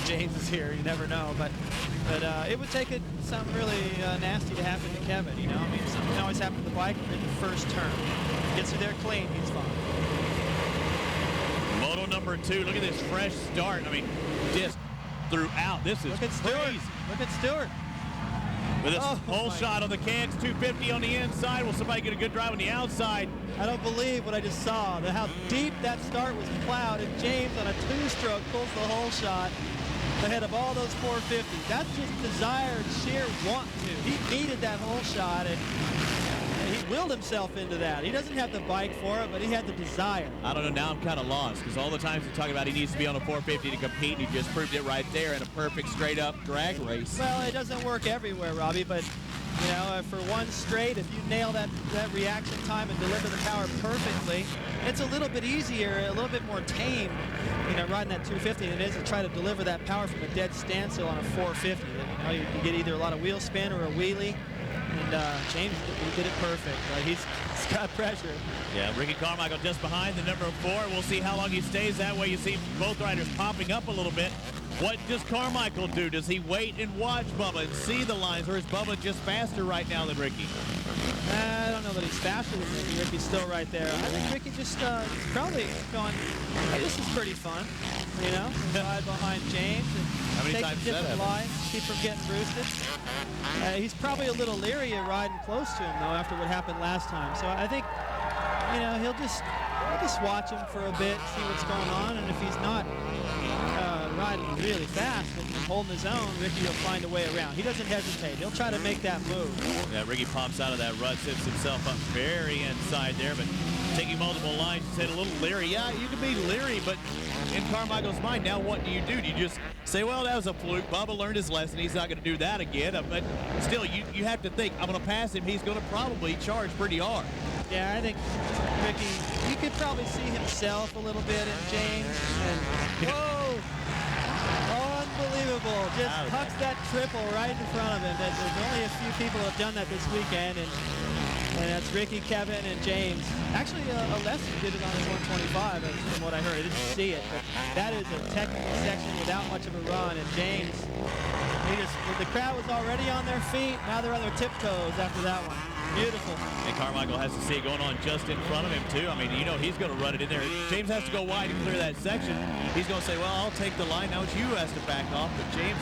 James is here. You never know, but it would take something really nasty to happen to Kevin. You know, I mean, something can always happen to the bike in the first turn. If he gets through there clean, he's fine. Moto number 2. Look at this fresh start. I mean, just throughout. This is Look at Stewart. crazy. Look at Stewart. With a whole shot on the cans, 250 on the inside. Will somebody get a good drive on the outside? I don't believe what I just saw. How deep that start was plowed, and James on a 2-stroke pulls the whole shot ahead of all those 450s. That's just desire and sheer want to. He needed that whole shot, and he willed himself into that. He doesn't have the bike for it, but he had the desire. I don't know. Now I'm kind of lost because all the times we talk about he needs to be on a 450 to compete, and he just proved it right there in a perfect straight-up drag race. Well, it doesn't work everywhere, Robbie, but you know, for one straight, if you nail that reaction time and deliver the power perfectly, it's a little bit easier, a little bit more tame, you know, riding that 250 than it is to try to deliver that power from a dead standstill on a 450. You know, you get either a lot of wheel spin or a wheelie. And James did it perfect. He's got pressure. Yeah, Ricky Carmichael just behind the number 4. We'll see how long he stays that way. You see both riders popping up a little bit. What does Carmichael do? Does he wait and watch Bubba and see the lines, or is Bubba just faster right now than Ricky? I don't know that he's faster than Ricky. Ricky's still right there. I think Ricky just probably going, hey, this is pretty fun, you know? Ride behind James and take a different line, keep from getting roosted. He's probably a little leery of riding close to him, though, after what happened last time. So I think, you know, we'll just watch him for a bit, see what's going on, and if he's not riding really fast and holding his own, Ricky will find a way around. He doesn't hesitate. He'll try to make that move. Yeah, Ricky pops out of that rut, sits himself up very inside there, but taking multiple lines, he said a little leery. Yeah, you can be leery, but in Carmichael's mind, now what do? You just say, well, that was a fluke. Bubba learned his lesson. He's not going to do that again. But still, you have to think, I'm going to pass him. He's going to probably charge pretty hard. Yeah, I think Ricky, you could probably see himself a little bit in James. And, whoa! Unbelievable. Just hucks that triple right in front of him. There's only a few people who have done that this weekend, and that's Ricky, Kevin, and James. Actually, Alessi did it on his 125, from what I heard. I didn't see it, but that is a technical section without much of a run, and James, the crowd was already on their feet. Now they're on their tiptoes after that one. Beautiful. And Carmichael has to see it going on just in front of him, too. I mean, you know he's going to run it in there. James has to go wide and clear that section. He's going to say, well, I'll take the line. Now it's you who has to back off. But James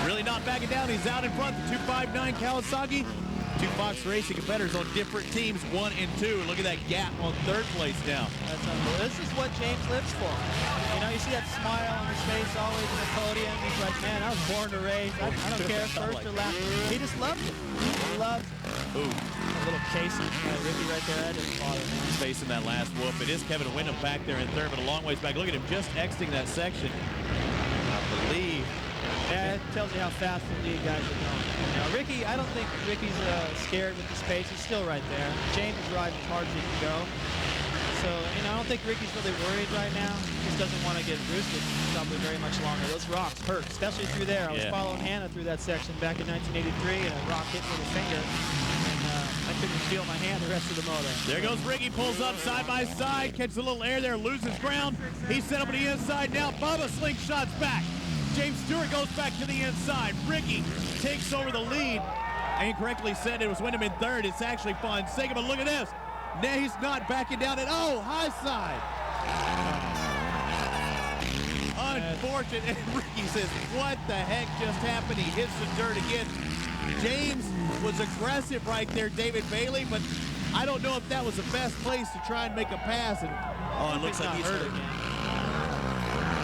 really not backing down. He's out in front. The 259 Kawasaki. 2 Fox Racing competitors on different teams, 1 and 2. Look at that gap on 3rd place now. That's unbelievable. This is what James lives for. You know, you see that smile on his face always in the podium. He's like, man, I was born to race. I don't care, first or last. He just loves it. He loves it. Ooh. A little Casey, Ricky right there. That didn't bother him. He's facing that last whoop. It is Kevin Windham back there in 3rd, but a long ways back. Look at him just exiting that section. I believe. Yeah, it tells you how fast the lead guys are going. Now, Ricky, I don't think Ricky's scared with the pace. He's still right there. James is riding as hard as he can go. So, you know, I don't think Ricky's really worried right now. He just doesn't want to get roosted probably very much longer. Those rocks hurt, especially through there. I was following Hannah through that section back in 1983, and a rock hit me with a finger. And I couldn't feel my hand the rest of the moto. There goes Ricky, pulls up side by side, catches a little air there, loses ground. He's set up on the inside now. Bubba slingshots back. James Stewart goes back to the inside. Ricky takes over the lead. I incorrectly said it was Windham in 3rd. It's actually Fonseca, but look at this. He's not backing down at high side. Unfortunate. And Ricky says, what the heck just happened? He hits the dirt again. James was aggressive right there, David Bailey, but I don't know if that was the best place to try and make a pass. And it looks like he's hurt again.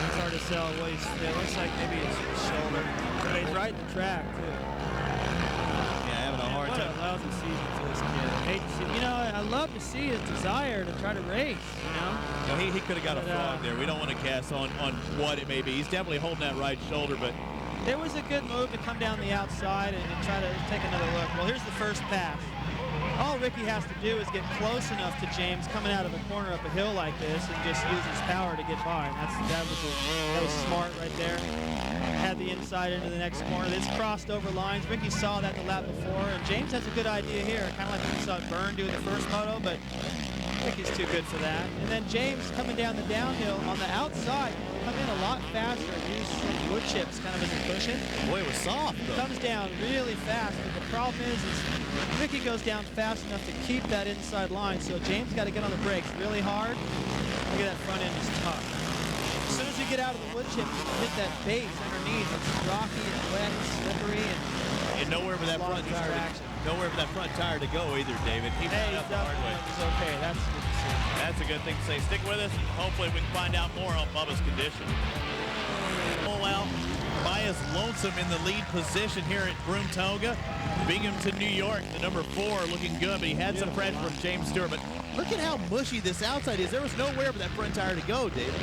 It's hard to tell what it looks like maybe it's his shoulder. But he's right in the track, too. Yeah, having a hard time. What a lousy season for this kid. I hate to see, you know, I love to see his desire to try to race, you know? No, he could have got a frog there. We don't want to guess on what it may be. He's definitely holding that right shoulder, but there was a good move to come down the outside and try to take another look. Well, here's the first pass. All Ricky has to do is get close enough to James coming out of a corner up a hill like this and just use his power to get by. And that was smart right there. Had the inside into the next corner. This crossed over lines. Ricky saw that the lap before, and James has a good idea here, kind of like we saw Byrne do the first moto, but Ricky's too good for that. And then James coming down the downhill on the outside, come in a lot faster and use some wood chips kind of as a cushion. Boy, it was soft, though. Comes down really fast, but the problem is Ricky goes down fast enough to keep that inside line, so James got to get on the brakes really hard. Look at that front end is tough. As soon as you get out of the wood chip, you hit that base underneath. It's rocky and wet and slippery. And nowhere for that front tire to go either, David. He found out the hard way. It's okay. That's good to see. That's a good thing to say. Stick with us. Hopefully we can find out more on Bubba's condition. Oh, well, Bias Lonesome in the lead position here at Broomtonga. Binghampton, New York, the number 4, looking good, but he had some pressure from James Stewart. But look at how mushy this outside is. There was nowhere for that front tire to go, David.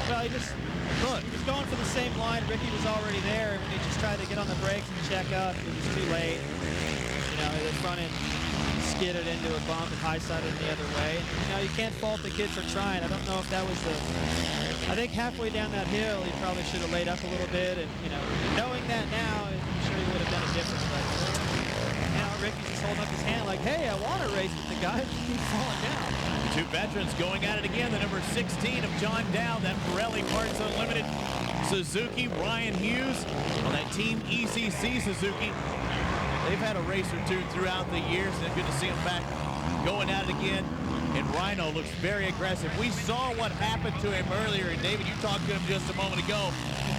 Well, he was going for the same line. Ricky was already there, and he just tried to get on the brakes and check up. It was too late. You know, the front end skidded into a bump and high-sided the other way. You know, you can't fault the kid for trying. I don't know if that was I think halfway down that hill, he probably should have laid up a little bit, and, you know, knowing that now, I'm sure he would have done a difference. But now Ricky's just holding up his hand like, hey, I want to race with the guy who keeps falling down. Two veterans going at it again. The number 16 of John Dow, that Pirelli Parts Unlimited Suzuki, Ryan Hughes on that Team ECC Suzuki. They've had a race or two throughout the years, and it's good to see them back going at it again. And Rhino looks very aggressive. We saw what happened to him earlier, and David, you talked to him just a moment ago.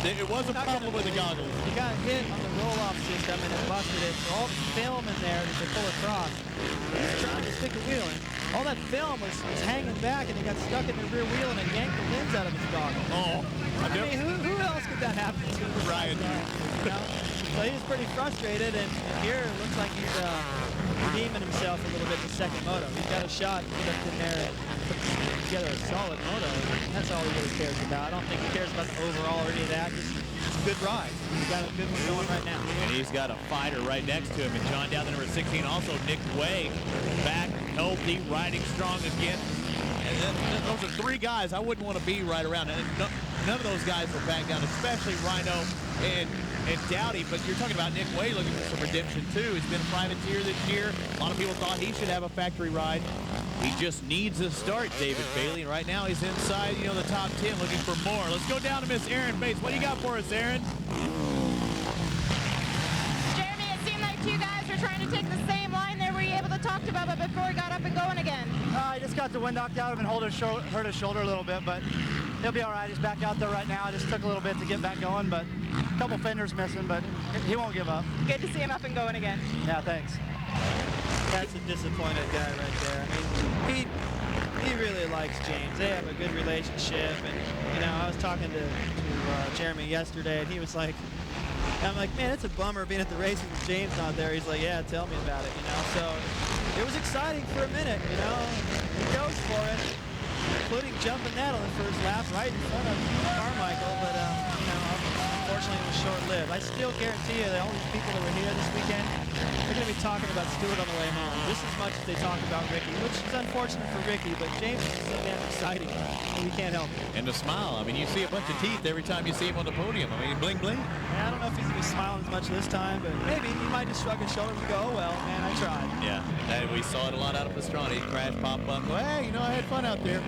It was a problem with the goggles. He got hit on the roll-off system, and it busted it. So all the film in there to pull across. He was trying to stick a wheel in. All that film was hanging back, and he got stuck in the rear wheel, and it yanked the lens out of his goggles. Oh. I mean, who else could that happen to? Ryan. You know? So he was pretty frustrated, and here it looks like he's redeeming himself a little bit in the second moto. He's got a shot to get up in there and put together a solid moto. That's all he really cares about. I don't think he cares about the overall or any of that. Just a good ride. He's got a good one going right now. And he's got a fighter right next to him. And John Dow, the number 16, also Nick Way, back healthy, riding strong again. And then those are 3 guys I wouldn't want to be right around. And none of those guys will back down, especially Rhino and Dowdy. But you're talking about Nick Way looking for some redemption too. He's been a privateer this year. A lot of people thought he should have a factory ride. He just needs a start, David Bailey. And right now he's inside, the top 10 looking for more. Let's go down to Miss Erin Bates. What do you got for us, Erin? Jeremy, it seemed like 2 guys were trying to take the same line there. Were you able to talk to Bubba before he got up and going again? I just got the wind knocked out of him and hurt his shoulder a little bit, but he'll be all right. He's back out there right now. It just took a little bit to get back going, but a couple fenders missing, but he won't give up. Good to see him up and going again. Yeah, thanks. That's a disappointed guy right there. I mean, he really likes James. They have a good relationship, and I was talking to Jeremy yesterday, and he was like, I'm like, man, it's a bummer being at the races with James not there. He's like, yeah, tell me about it, So it was exciting for a minute, He goes for it, including jumping that on the first lap right in front of Carmichael, but unfortunately it was short-lived. I still guarantee you that all these people that were here this weekend, they're going to be talking about Stewart on the way home just as much as they talk about Ricky, which is unfortunate for Ricky, but James is so damn exciting, and we can't help it. And the smile. I mean, you see a bunch of teeth every time you see him on the podium. I mean, bling, bling. Yeah, I don't know if he's going to be smiling as much this time, but maybe he might just shrug his shoulders and go, oh, well, man, I tried. Yeah, we saw it a lot out of Pastrana. Crash, pop up, go, hey, I had fun out there.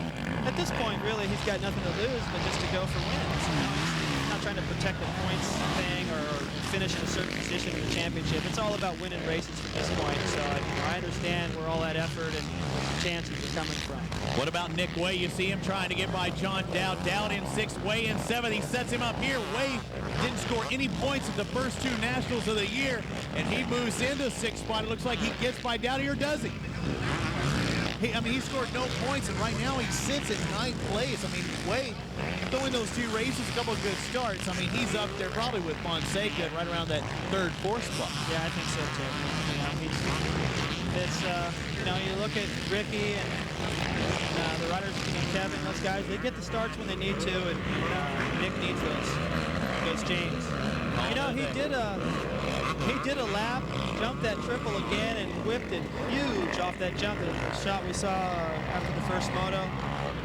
At this point, really, he's got nothing to lose but just to go for wins. He's not trying to protect the points thing or finish in a certain position in the championship. It's all about winning races at this point. So I understand where all that effort and chances are coming from. What about Nick Way? You see him trying to get by John Dow. Dowd in 6th, Way in 7th. He sets him up here. Way didn't score any points at the first 2 Nationals of the year, and he moves into 6th spot. It looks like he gets by Dowdy, or does he? He scored no points, and right now he sits at 9th place. Way throwing those 2 races, a couple of good starts. He's up there probably with Fonseca right around that 3rd, 4th spot. Yeah, I think so too. You look at Ricky and the riders, Kevin, those guys, they get the starts when they need to, and Nick needs those against James. He did a lap, jumped that triple again, and whipped it huge off that jump, the shot we saw after the first moto.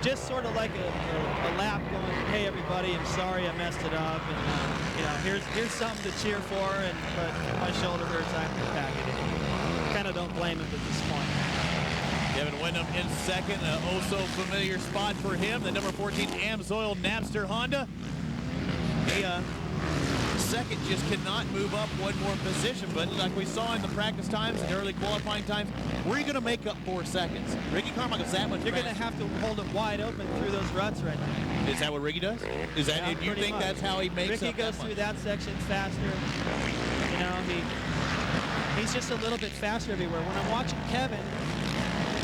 Just sort of like a lap going, hey everybody, I'm sorry I messed it up, and here's something to cheer for, but my shoulder hurts, I have to pack it in. Kind of don't blame him at this point. Kevin Windham in 2nd, oh-so-familiar spot for him. The number 14 Amsoil Napster Honda. just cannot move up one more position. But like we saw in the practice times and early qualifying times, where are you going to make up 4 seconds? Ricky Carmichael's that much You're going to faster. have to hold it wide open through those ruts right there. Is that what Ricky does? Is that? Yeah, You pretty think much. that's how he makes Ricky up goes that through much? that section faster. You know, he's just a little bit faster everywhere. When I'm watching Kevin,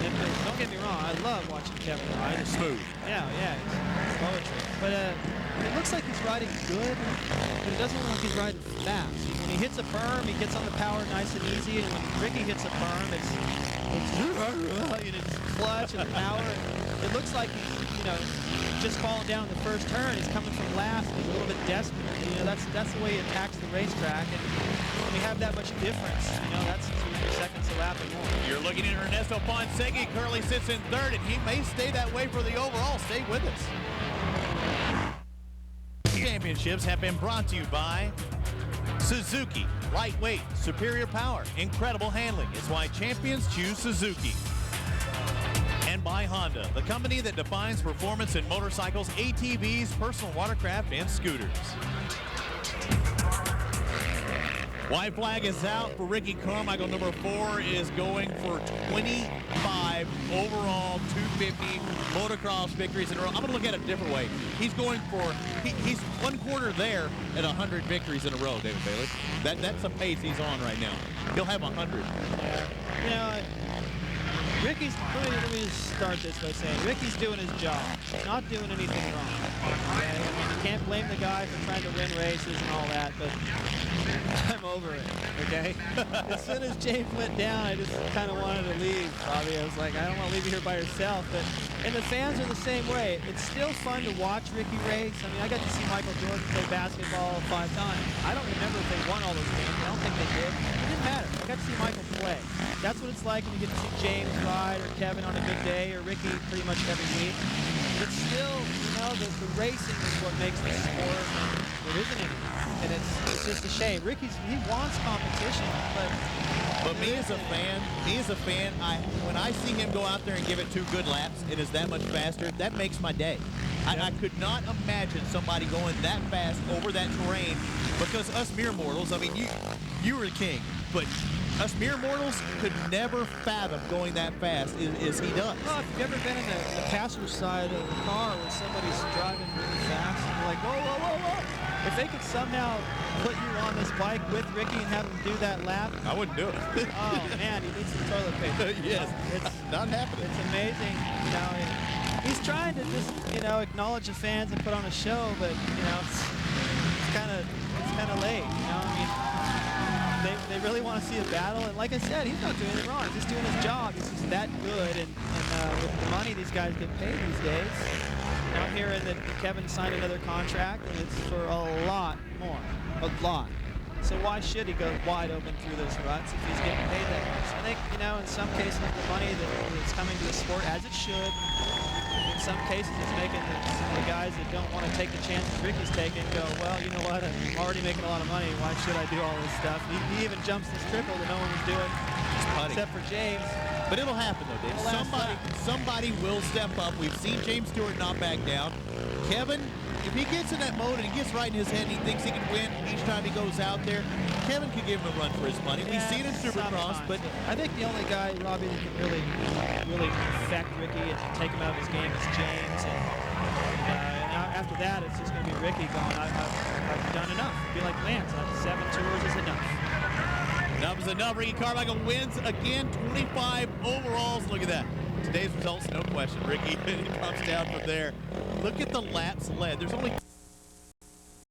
and don't get me wrong, I love watching Kevin ride. Smooth. Yeah, he's poetry. But it looks like he's riding good, but it doesn't look like he's riding fast. When he hits a berm, he gets on the power nice and easy, and when Ricky hits a berm, it's clutch and power. It looks like he's, you know, just falling down the first turn. He's coming from last, and he's a little bit desperate. You know, that's the way he attacks the racetrack. And when we have that much difference, you know, that's 2 seconds a lap or more. You're looking at Ernesto Ponsegui. Currently sits in third, and he may stay that way for the overall. Stay with us. Championships have been brought to you by Suzuki. Lightweight, superior power, incredible handling. It's why champions choose Suzuki. And by Honda, the company that defines performance in motorcycles, ATVs, personal watercraft, and scooters. White flag is out for Ricky Carmichael. Number 4 is going for 25 overall 250 motocross victories in a row. I'm going to look at it a different way. He's going for, he's 1/4 there at 100 victories in a row, David Bailey. That's the pace he's on right now. He'll have 100. You know, Ricky's, let me just start this by saying, Ricky's doing his job, not doing anything wrong. Okay? I mean, you can't blame the guy for trying to win races and all that, but I'm over it, okay? As soon as James went down, I just kind of wanted to leave, Bobby. I was like, I don't want to leave you here by yourself. And the fans are the same way. It's still fun to watch Ricky race. I mean, I got to see Michael Jordan play basketball 5 times. I don't remember if they won all those games. I don't think they did. It didn't matter. I got to see Michael play. That's what it's like when you get to see James ride, or Kevin on a good day, or Ricky pretty much every week. But still, you know, the racing is what makes the sport. There isn't any. And it's just a shame. He wants competition, but me as a fan, when I see him go out there and give it 2 good laps, it is that much faster. That makes my day. I could not imagine somebody going that fast over that terrain, because us mere mortals, I mean, you were the king, but us mere mortals could never fathom going that fast as he does. Well, if you've ever been in the passenger side of the car where somebody's driving really fast, and you're like, whoa, whoa, whoa, whoa. If they could somehow put you on this bike with Ricky and have him do that lap, I wouldn't do it. oh man, he needs some toilet paper. Yes, it's not happening. It's amazing. You know, he's trying to just, you know, acknowledge the fans and put on a show, but you know, it's kind of late. You know, I mean, they really want to see a battle, and like I said, he's not doing anything wrong. He's just doing his job. He's just that good, and with the money these guys get paid these days. Now I'm hearing that Kevin signed another contract, and it's for a lot more. A lot. So why should he go wide open through those ruts if he's getting paid that much? I think, you know, in some cases, the money that's coming to the sport, as it should, in some cases it's making the guys that don't want to take the chances Ricky's taking go, well, you know what, I'm already making a lot of money. Why should I do all this stuff? He even jumps this triple that no one was doing, except for James. But it'll happen, though, Dave. Somebody will step up. We've seen James Stewart not back down. Kevin, if he gets in that mode and he gets right in his head and he thinks he can win each time he goes out there, Kevin can give him a run for his money. We've seen it in Supercross, but I think the only guy, Robbie, that can really affect Ricky and take him out of his game is James. And after that, it's just going to be Ricky going, I've done enough. Be like Lance, 7 tours is enough. Enough is enough. Ricky Carmichael wins again, 25 overalls. Look at that. Today's results, no question. Ricky comes down from there. Look at the laps led. There's only